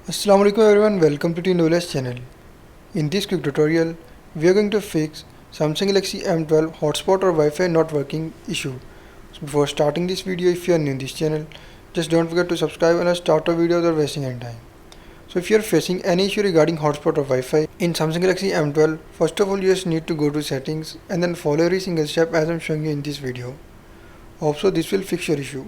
Assalamu alaikum everyone, welcome to the Knowledge channel. In this quick tutorial, we are going to fix Samsung Galaxy M12 Hotspot or Wi-Fi not working issue. So before starting this video, if you are new in this channel, just don't forget to subscribe and start our video without wasting any time. So if you are facing any issue regarding hotspot or Wi-Fi in Samsung Galaxy M12, first of all you just need to go to settings and then follow every single step as I'm showing you in this video. Also this will fix your issue.